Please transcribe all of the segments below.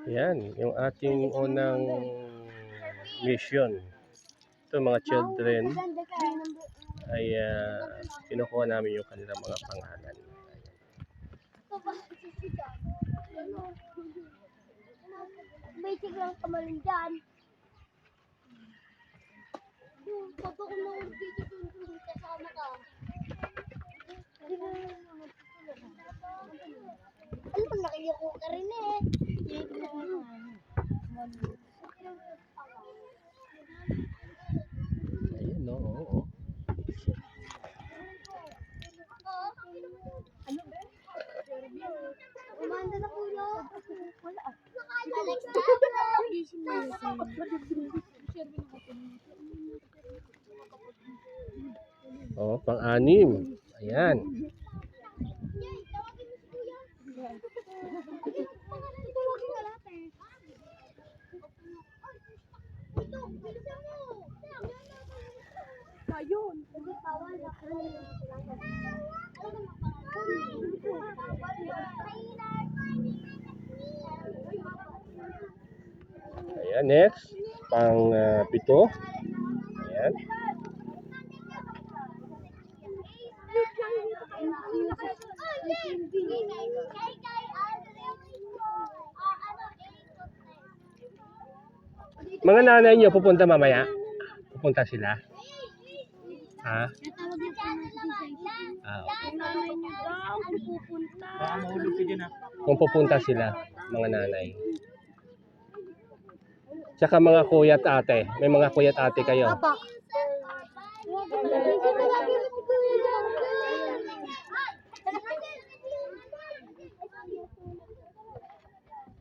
Yan, yung ating unang mission. Ito mga children ay kinukuha namin yung kanilang mga pangalan. May tiglang kamalan dyan. Pag ako nang video kasama ka. Ano pag nakiyoko ka rin eh. Ayun, no, oo. Ano ba? Umanda na po yun. Wala. Alex na. Oh, pang-anim. Ayan. Ayun. Ayan, next. Pang-pito. Ayan. Mga nanay niyo pupunta mamaya? Pupunta sila? Ha? Okay. Kung pupunta sila, mga nanay. Tsaka mga kuya at ate. May mga kuya at ate kayo? Papa.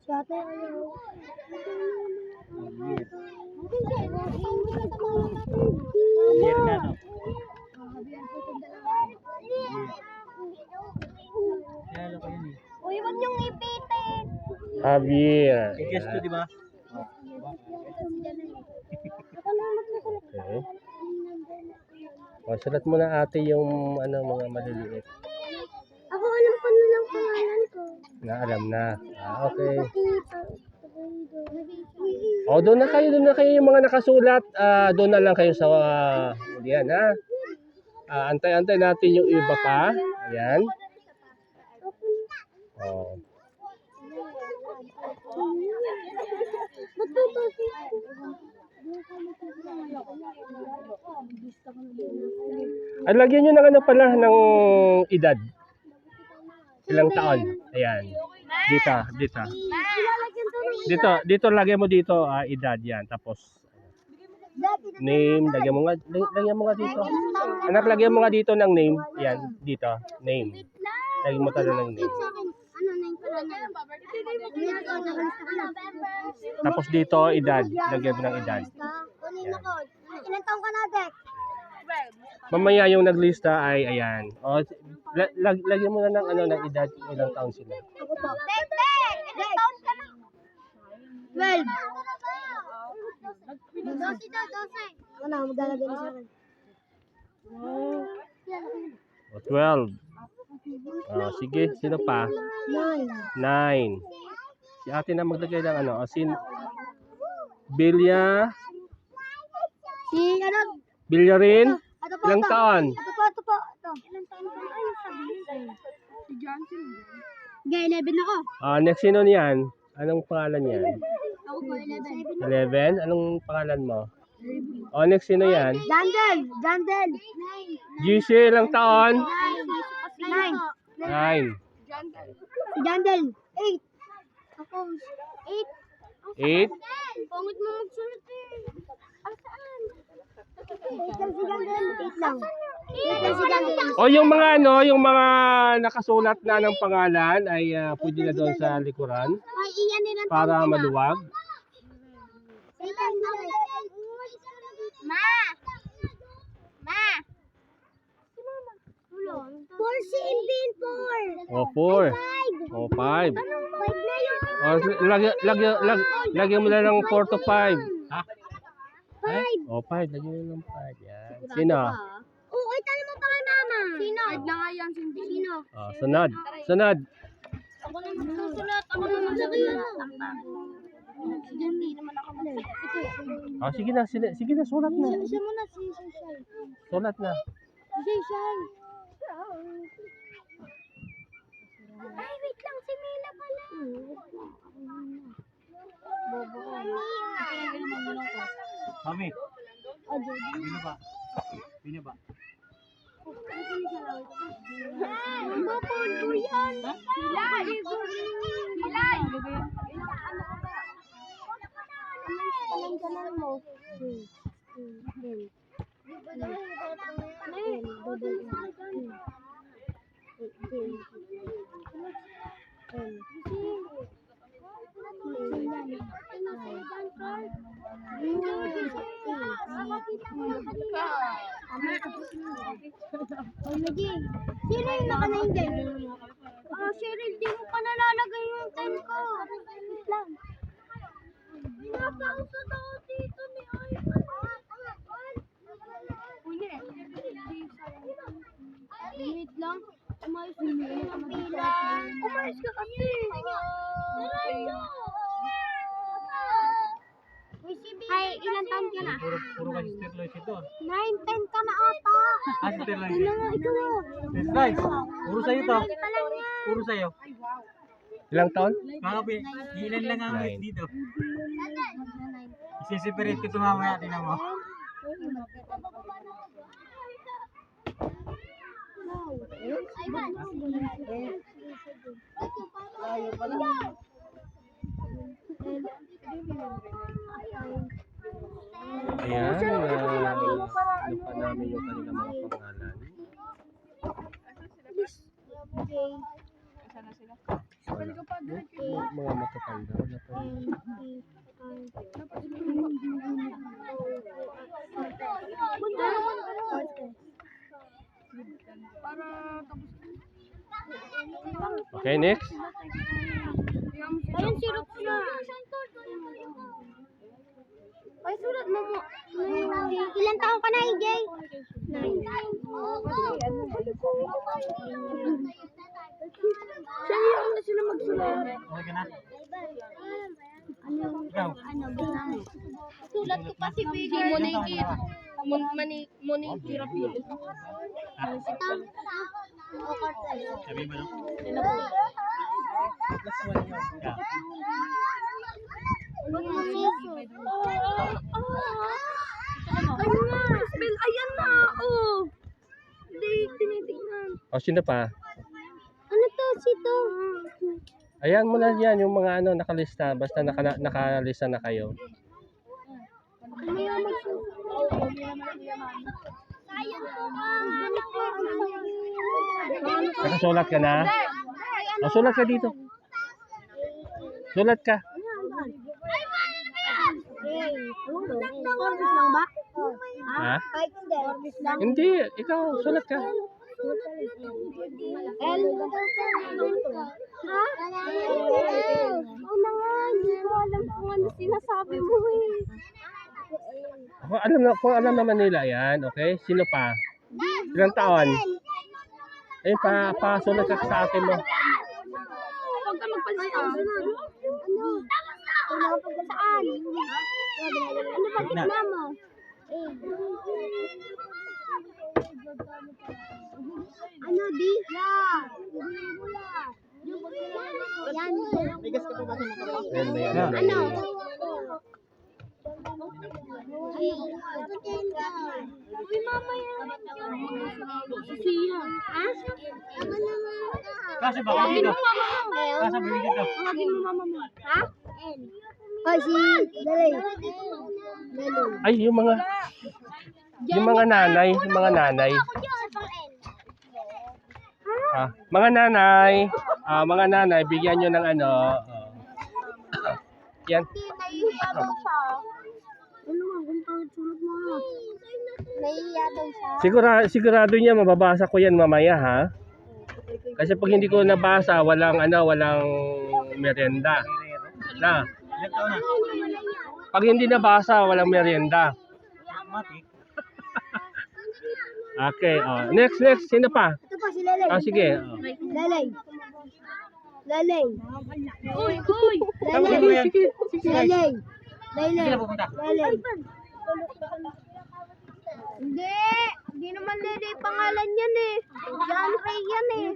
Si ate ayaw. Uy, wag niyong ipitin. Javier. Yes, to, di ba? Okay. O, sulat mo na ate yung mga maliliit. Ako alam ko na lang pangalan ko. Alam na. Okay. O, doon na kayo yung mga nakasulat. Doon na lang kayo sa diyan, ha? Antay-antay natin yung iba pa. Ayan. O. Ay, lagyan nyo ng ano pala, ng edad. Ilang taon. Ayan. Dito lagyan mo dito, edad yan. Tapos, name, lagyan mo nga dito. Anak, lagyan mo nga dito ng name. Yan, dito, name. Lagyan mo talaga ng name. Ano na yung pala niya? Tapos dito, edad. Lagyan mo ng edad. Ilan taong ka na, Dek? Mamaya yung naglista ay ayan. O, lagyan mo na ng edad, ilang taon sila. Ako po. Dek! Ilan taon ka na? 12. 12 daw, 12. Ako na, maglalagay na sa akin. O, 12. Sige, sino pa? 9. Si ate na maglagay ng ano. Bilya. Si ano? Bilya rin? Ito po, Ilang ito. taon? Ito po. Ilang taon ka na? Ay, sabihin. Si Johnson. Gaya, 11 ako. Next sino niyan? Anong pangalan niyan? Ako po, 11. 11? Anong pangalan mo? Next sino yan? Jandel. GC, ilang taon? 9. 9. Si Jandel. 8. Ako, 8. 8? Pangit mo magsulat eh. Saan? 8 lang si Jandel. 8 lang. 8 lang si Jandel. O yung mga nakasulat na ng pangalan ay pwede na doon sa likuran Ay, iyan nila. para maluwag. Ma! Four si Impin, 4. O 4. O 5. 5 na yun. O lagyan mo na ng 4 to 5. Ha? 5. O 5. Lagyan mo ng 5. Yan. Sino? Oo, tanong mo pa kay mama. Sino? 5 na nga yan, Sino? Sunod. Ako na magsusulat. Ako na magsusulat. Hindi naman ako magsusulat. Oh, sige na, sige na, sulat na. Siya muna, si Shai. Sulat na. Si Shai. Ay, wait lang. Si Mila pala. Bobo ka. Mami, binaba. Binaba. Bapon ko yan. Hilay. Hilay. Pananggalan mo. Sino yung nakanain dyan? Cheryl, di mo pa nalalagay yung time ko. Wait lang. Pinapausad ako dito ni Ivan. Wait lang. Umayos ka ng pila. Umayos ka kasi. Ay, ilan taon ka na? Puro ka si Sterlois ito. 9, 10 ka na ata. Ah, si Sterlois. Ano nga ikaw? Sterlois, puro sa'yo to. Puro sa'yo. Ilang taon? Kakapi, ilan lang ang weight dito. Isi-separate ko ito mamaya, tingnan mo. Ayan, lupa namin yung kanilang mga pangalan. Wala. Mga matatanda. Wala pa. Okay, next. Ayun, sirap na. Ay, sulat mo mo. Ilan taon ka na, EJ? 9. Siya yung na sila magsulat. Okay ka na? Ano? Ikaw? Sulat ko pa si Bigger. Monikit. Monikit. Sabi mo no? Ano nga? Spell, ayan na. Oh. Hindi, tinitignan. O, sino pa? Ano to? Sito? Ayan mo na yan, yung mga ano, nakalista. Basta nakalista na kayo. Ano yung magsusulat? Ayan po ka. Nakasulat ka na? O, sulat ka dito. Sulat ka. Orbis lang ba? Ha? Kahit hindi. Orbis lang. Hindi, ikaw, sulat ka. L. Ha? Oo na nga, hindi ko alam kung ano sinasabi mo eh. Kung alam naman nila yan, okay? Sino pa? Ilang taon? Eh, pasulat ka sa atin mo. Huwag ka magpalista. Ano? Pinapag saan? Ano ba gitna mo? Ano, di? Yan. Bigas ka pa ba sa mata pa? Ayan ba yan? Ano? Uy, mama yan. Siya. Ha? Kasi baka dito. Kasi bili dito. Tawagin mo mama mo. Ha? Ay, si Dalay. Ay, yung mga nanay, yung mga nanay. Mga nanay, bigyan nyo ng ano. Yan. Nahihiya daw siya. Ano nga, kung pangit sulat mo na. Nahihiya daw siya. Sigurado niya mababasa ko yan mamaya, ha? Kasi pag hindi ko nabasa, walang merienda. Na. Ilan taon na? Pag hindi nabasa, walang merienda. Mati. Okay, next, sino pa? Ito pa si Lelay. Sige. Lelay. Lalay. Tama mo yan. Lalay. Sige na pupunta. Lalay. Hindi. Hindi naman Lele pangalan yan eh. John Ray yan eh.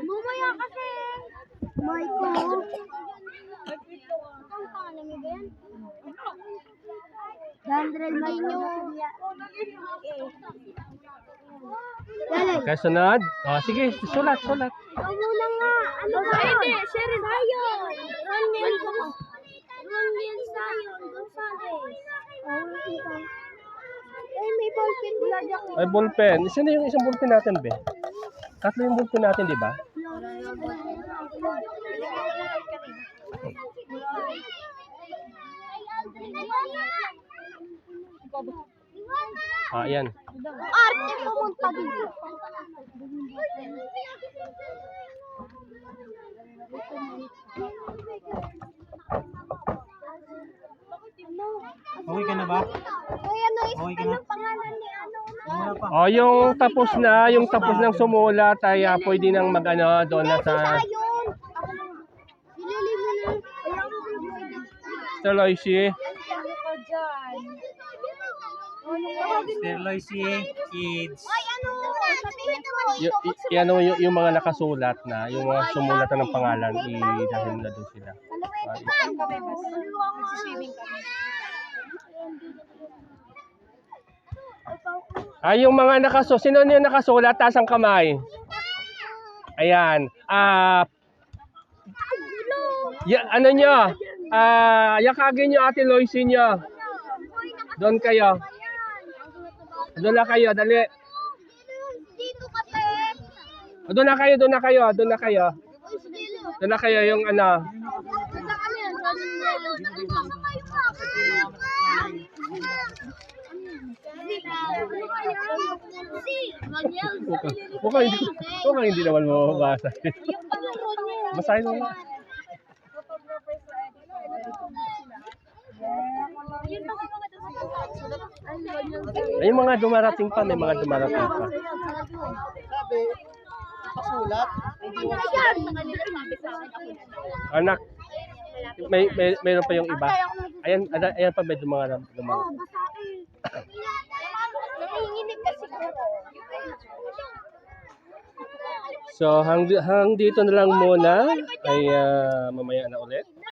Bumaya kasi. Michael. Ang pangalan mo ba yan? Dandrel Maynyo. Lalay. Kasunod. Sige, sulat. Ikaw muna nga. Ano ba? Hindi. Sharon. Sayon. Ronil Sayon. Gonzales. May ballpen din ako. Ay, ballpen. Isa na yung isang ballpen natin, be. Tatlo yung ballpen natin, di ba? Ayan. Arte pumunta dito. Okay ka na ba? Uy, ano Okay ka spell na? ang pangalan ni ano? Wala pa. Yung tapos ng sumulat ay pwede nang mag-ano doon na sa Sayon. Ilili mo na. Ayaw mo Mr. Loisy. Mr. Loisy, kids. Ay, ano? Sabihin mo. Yung mga nakasulat na, yung mga sumulat na ng pangalan, dahil na doon sila. Maluwete ka. Magsiswimming kami. Yung mga sino yung nakasulat, taas ang kamay. Ayan. Ano nyo? Yakagin nyo Ate Loisy nyo. Doon kayo. Doon na kayo, dali. Dito ka, te. Doon na kayo. Doon na kayo yung ano. Mukhang hindi naman mababasa. Basahin mo nga. Ay, yung mga dumarating pa, may mga dumarating pa. Sabi, pasulat. Anak, mayroon pa yung iba. Ayan pa may dumarating. Nanginginig kasi ko. So, hang dito na lang muna. Ay mamaya na ulit.